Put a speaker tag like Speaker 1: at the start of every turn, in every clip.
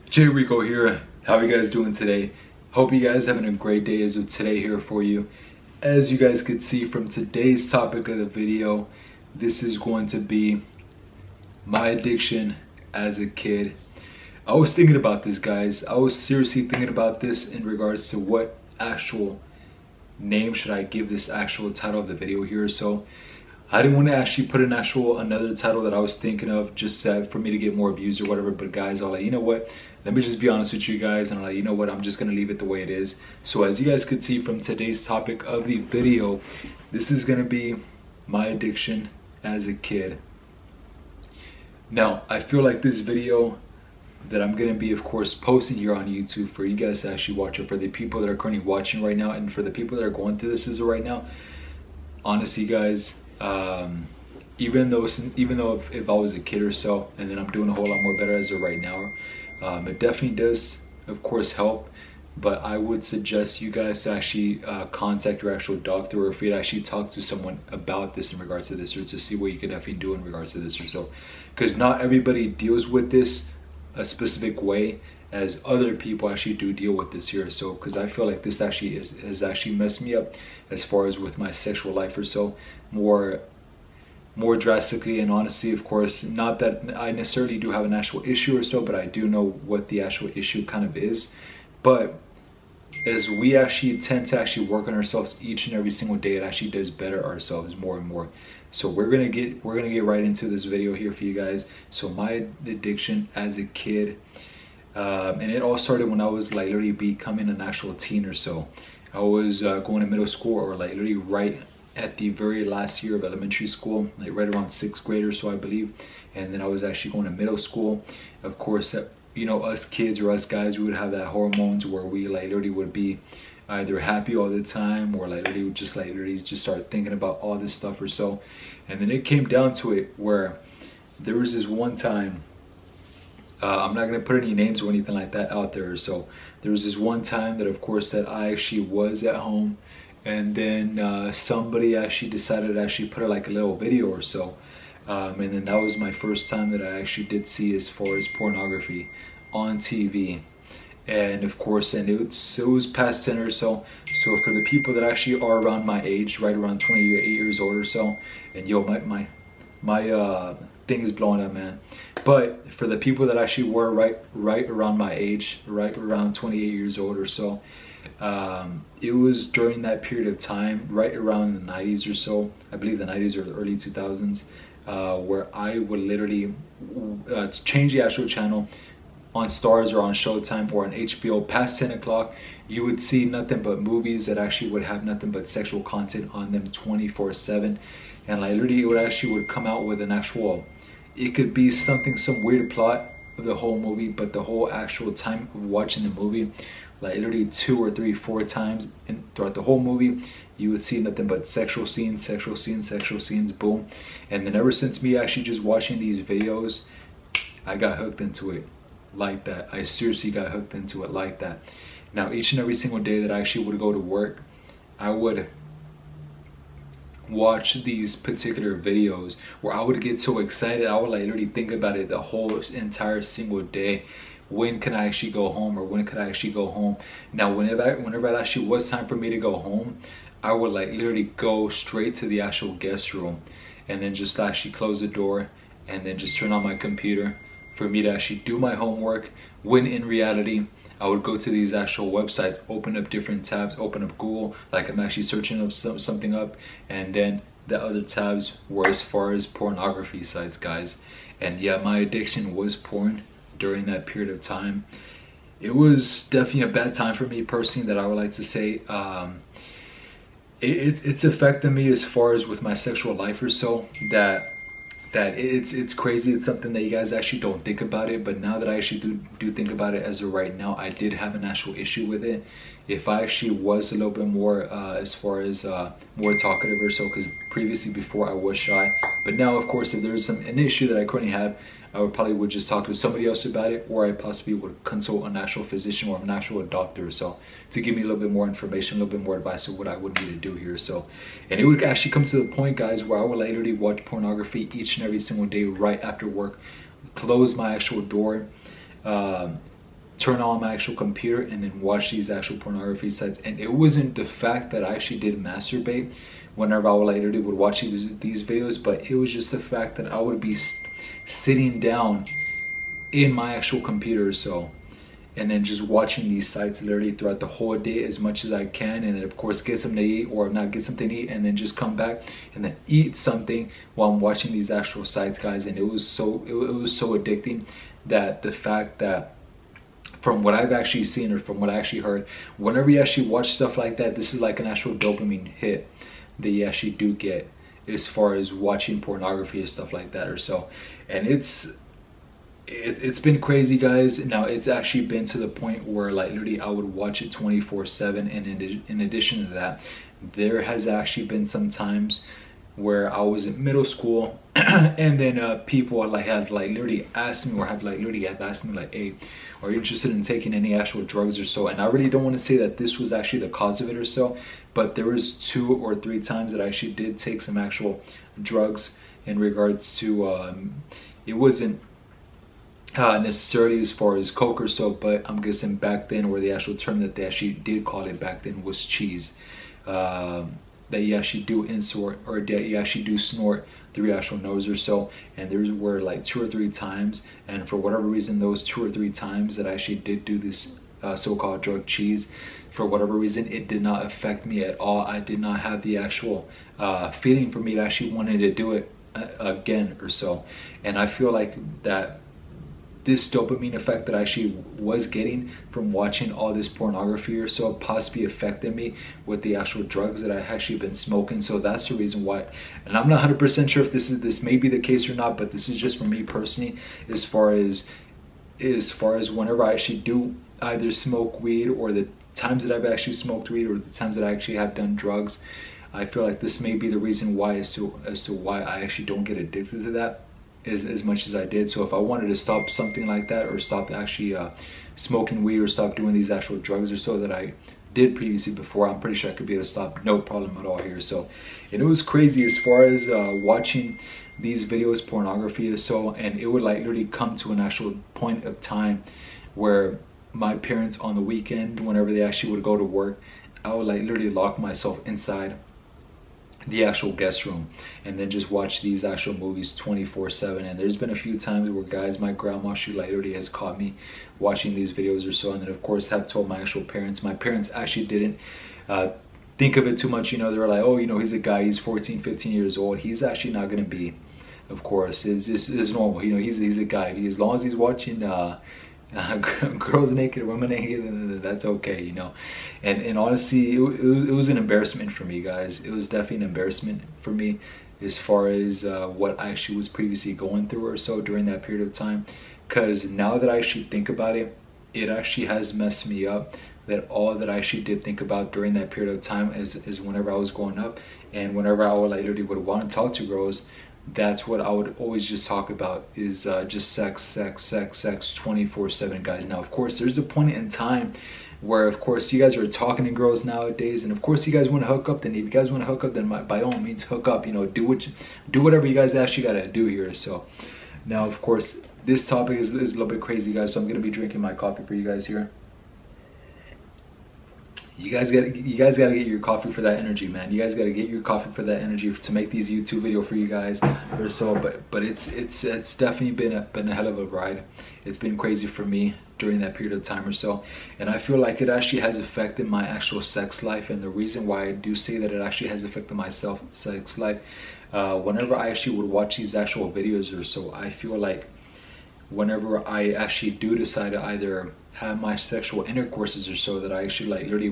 Speaker 1: Jay Rico here. How are you guys doing today? Hope you guys having a great day as of today here for you. As you guys could see from today's topic of the video, this is going to be my addiction as a kid. I was thinking about this, guys. I was seriously thinking about this in regards to what actual name should I give this actual title of the video here. So I didn't want to actually put another title that I was thinking of just for me to get more views or whatever. But guys, I'll let you know what. Let me just be honest with you guys, and I'll let you know what. I'm just gonna leave it the way it is. So as you guys could see from today's topic of the video, this is gonna be my addiction as a kid. Now, I feel like this video that I'm gonna be, of course, posting here on YouTube for you guys to actually watch it, for the people that are currently watching right now, and for the people that are going through this as of right now. Honestly, guys. Even though if I was a kid or so, and then I'm doing a whole lot more better as of right now, it definitely does, of course, help. But I would suggest you guys to actually contact your actual doctor, or if you'd actually talk to someone about this in regards to this, or to see what you could definitely do in regards to this or so. Because not everybody deals with this a specific way as other people actually do deal with this here. So because I feel like this actually has actually messed me up as far as with my sexual life or so, more drastically. And honestly, of course, not that I necessarily do have an actual issue or so, but I do know what the actual issue kind of is. But as we actually tend to actually work on ourselves each and every single day, it actually does better ourselves more and more. So we're gonna get right into this video here for you guys. So my addiction as a kid, and it all started when I was like literally becoming an actual teen or so. I was going to middle school, or like literally right at the very last year of elementary school, like right around 6th grade or so, I believe. And then I was actually going to middle school. Of course, you know, us kids or us guys, we would have that hormones where we like literally would be either happy all the time, or like literally would just like literally just start thinking about all this stuff or so. And then it came down to it where there was this one time, I'm not gonna put any names or anything like that out there. So there was this one time that, of course, that I actually was at home, and then somebody actually decided to actually put like a little video or so, and then that was my first time that I actually did see as far as pornography on TV. And of course, and it was past 10 or so. So for the people that actually are around my age, right around 28 years old or so, and yo, my thing is blowing up, man. But for the people that actually were right around my age, right around 28 years old or so, it was during that period of time, right around the 90s or so, I believe the 90s or the early 2000s, where I would literally change the actual channel on Stars or on Showtime or on HBO past 10 o'clock. You would see nothing but movies that actually would have nothing but sexual content on them 24/7. And like literally it would come out with an actual, it could be some weird plot of the whole movie, but the whole actual time of watching the movie, like literally 2 or 3, 4 times throughout the whole movie, you would see nothing but sexual scenes, boom. And then ever since me actually just watching these videos, I got hooked into it like that. I seriously got hooked into it like that. Now each and every single day that I actually would go to work, I would watch these particular videos where I would get so excited. I would like literally think about it the whole entire single day. When can I actually go home, or when could I actually go home? Now whenever it actually was time for me to go home, I would like literally go straight to the actual guest room, and then just actually close the door, and then just turn on my computer for me to actually do my homework, when in reality I would go to these actual websites, open up different tabs, open up Google, like I'm actually searching up something up, and then the other tabs were as far as pornography sites, guys. And yeah, my addiction was porn during that period of time. It was definitely a bad time for me personally, that I would like to say. It's affected me as far as with my sexual life or so, that it's crazy. It's something that you guys actually don't think about it, but now that I actually do think about it as of right now, I did have an actual issue with it. If I actually was a little bit more as far as more talkative or so, because previously before I was shy, but now of course if there's an issue that I currently have, I would just talk to somebody else about it, or I possibly would consult an actual physician or an actual doctor or so, to give me a little bit more information, a little bit more advice of what I would need to do here. So, and it would actually come to the point, guys, where I would literally watch pornography each and every single day right after work, close my actual door, turn on my actual computer and then watch these actual pornography sites. And it wasn't the fact that I actually did masturbate whenever I would like literally would watch these videos, but it was just the fact that I would be sitting down in my actual computer or so, and then just watching these sites literally throughout the whole day as much as I can, and then of course get something to eat, or not get something to eat, and then just come back and then eat something while I'm watching these actual sites, guys. And it was so addicting, that the fact that from what I've actually seen or from what I actually heard, whenever you actually watch stuff like that, this is like an actual dopamine hit that you actually do get as far as watching pornography and stuff like that or so. And it's been crazy, guys. Now it's actually been to the point where like literally I would watch it 24/7, and in addition to that, there has actually been some times where I was in middle school and then people have literally asked me, or have asked me like, hey, are you interested in taking any actual drugs or so? And I really don't want to say that this was actually the cause of it or so, but there was 2 or 3 times that I actually did take some actual drugs in regards to it wasn't necessarily as far as coke or so, but I'm guessing back then, or the actual term that they actually did call it back then, was cheese. That you actually do insert, or that you actually do snort through your actual nose or so. And there were like 2 or 3 times, and for whatever reason, those 2 or 3 times that I actually did do this so-called drug cheese, for whatever reason, it did not affect me at all. I did not have the actual feeling for me to actually wanted to do it again or so. And I feel like that this dopamine effect that I actually was getting from watching all this pornography or so possibly affected me with the actual drugs that I actually been smoking. So that's the reason why. And I'm not 100% sure if this may be the case or not, but this is just for me personally, as far as whenever I actually do either smoke weed, or the times that I've actually smoked weed, or the times that I actually have done drugs. I feel like this may be the reason why, as to why I actually don't get addicted to that as much as I did. So if I wanted to stop something like that, or stop actually smoking weed, or stop doing these actual drugs or so that I did previously before, I'm pretty sure I could be able to stop, no problem at all here. So, and it was crazy as far as watching these videos, pornography or so, and it would like literally come to an actual point of time where my parents on the weekend, whenever they actually would go to work, I would like literally lock myself inside the actual guest room and then just watch these actual movies 24/7. And there's been a few times where, guys, my grandma, she like literally has caught me watching these videos or so, and then of course have told my actual parents. My parents actually didn't think of it too much, you know. They were like, oh, you know, he's a guy, he's 14, 15 years old, he's actually not gonna be, of course, is normal, you know, he's a guy, as long as he's watching girls naked, women naked, that's okay, you know. And honestly, it was an embarrassment for me, guys. It was definitely an embarrassment for me as far as what I actually was previously going through or so during that period of time. Because now that I actually think about it, it actually has messed me up, that all that I actually did think about during that period of time is whenever I was growing up, and whenever I would like literally would want to talk to girls, that's what I would always just talk about, is just sex 24/7, guys. Now of course there's a point in time where of course you guys are talking to girls nowadays, and of course you guys want to hook up, then if you guys want to hook up, then by all means hook up, you know, do whatever you guys actually got to do here. So now of course this topic is a little bit crazy, guys, so I'm gonna be drinking my coffee for you guys here. You guys gotta get your coffee for that energy, man. You guys gotta get your coffee for that energy to make these YouTube video for you guys or so. But it's definitely been a hell of a ride. It's been crazy for me during that period of time or so, and I feel like it actually has affected my actual sex life. And the reason why I do say that it actually has affected my sex life, whenever I actually would watch these actual videos or so, I feel like whenever I actually do decide to either have my sexual intercourses or so, that I actually like literally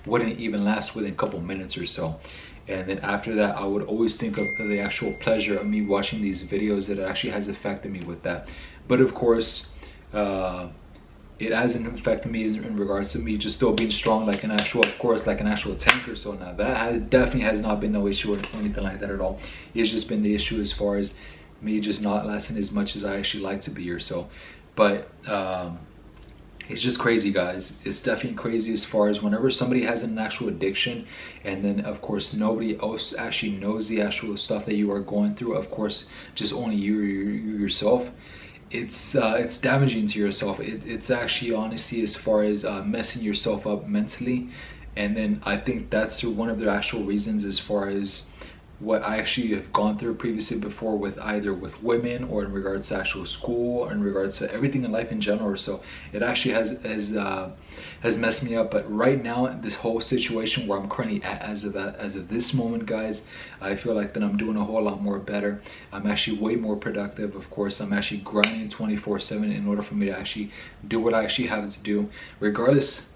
Speaker 1: wouldn't even last within a couple minutes or so. And then after that, I would always think of the actual pleasure of me watching these videos, that it actually has affected me with that. But of course, it hasn't affected me in regards to me just still being strong like an actual, of course, like an actual tank or so. Now that definitely has not been no issue or anything like that at all. It's just been the issue as far as me just not lasting as much as I actually like to be or so. But it's just crazy, guys. It's definitely crazy as far as whenever somebody has an actual addiction, and then of course nobody else actually knows the actual stuff that you are going through, of course just only you yourself. it's damaging to yourself. It's actually honestly as far as messing yourself up mentally. And then I think that's one of the actual reasons as far as what I actually have gone through previously before, with either with women or in regards to actual school or in regards to everything in life in general. So it actually has messed me up. But right now, this whole situation where I'm currently at as of this moment, guys, I feel like that I'm doing a whole lot more better. I'm actually way more productive. Of course, I'm actually grinding 24/7 in order for me to actually do what I actually have to do, regardless.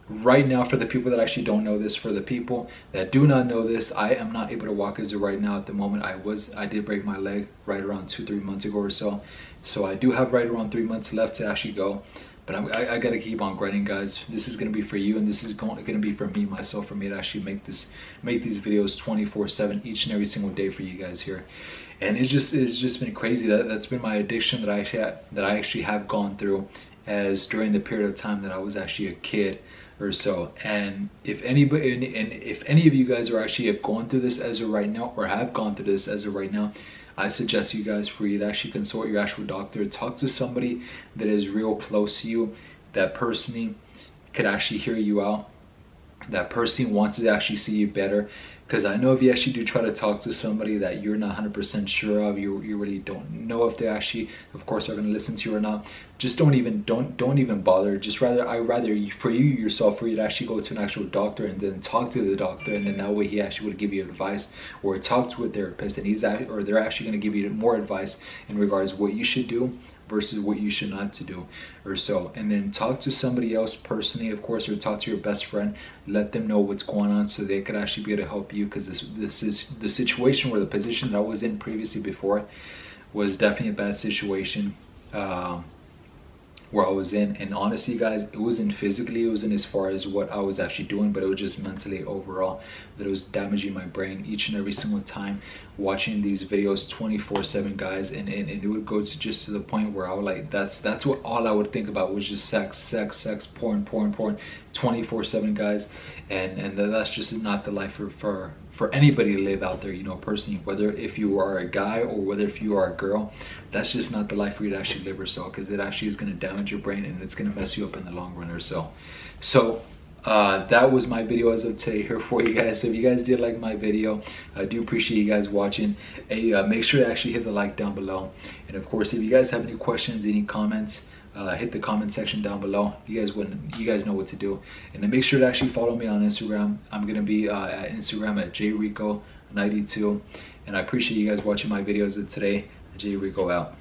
Speaker 1: Right now, for the people that actually don't know this, for the people that do not know this, I am not able to walk as of right now. At the moment, I did break my leg right around 2-3 months ago or so. So I do have right around 3 months left to actually go. But I gotta keep on grinding, guys. This is gonna be for you, and this is gonna be for me myself, for me to actually make these videos 24/7 each and every single day for you guys here. And it's just been crazy. That's been my addiction that I actually have gone through, as during the period of time that I was actually a kid or so. And if anybody, and if any of you guys are actually have gone through this as of right now, or have gone through this as of right now, I suggest you guys for you to actually consult your actual doctor. Talk to somebody that is real close to you, that personally could actually hear you out, that person wants to actually see you better. Because I know if you actually do try to talk to somebody that you're not 100% sure of, you really don't know if they actually, of course, are going to listen to you or not, just don't even bother. Just I rather for you yourself, for you to actually go to an actual doctor and then talk to the doctor, and then that way he actually would give you advice, or talk to a therapist, and they're actually going to give you more advice in regards to what you should do versus what you should not to do or so. And then talk to somebody else personally, of course, or talk to your best friend. Let them know what's going on so they could actually be able to help you, because this is the situation, where the position that I was in previously before was definitely a bad situation where I was in. And honestly, guys, it wasn't physically, it wasn't as far as what I was actually doing, but it was just mentally overall, that it was damaging my brain each and every single time watching these videos 24/7, guys. And it would go to just to the point where I would like, that's what all I would think about was just sex, porn 24/7, guys. And that's just not the life for anybody to live out there, you know, personally, whether if you are a guy or whether if you are a girl. That's just not the life for you to actually live or so, because it actually is going to damage your brain, and it's going to mess you up in the long run or so. So that was my video as of today here for you guys. So if you guys did like my video, I do appreciate you guys watching. Make sure to actually hit the like down below, and of course, if you guys have any questions, any comments, hit the comment section down below. You guys know what to do. And then make sure to actually follow me on Instagram. I'm gonna be at Instagram at jrico92. And I appreciate you guys watching my videos of today. Jrico out.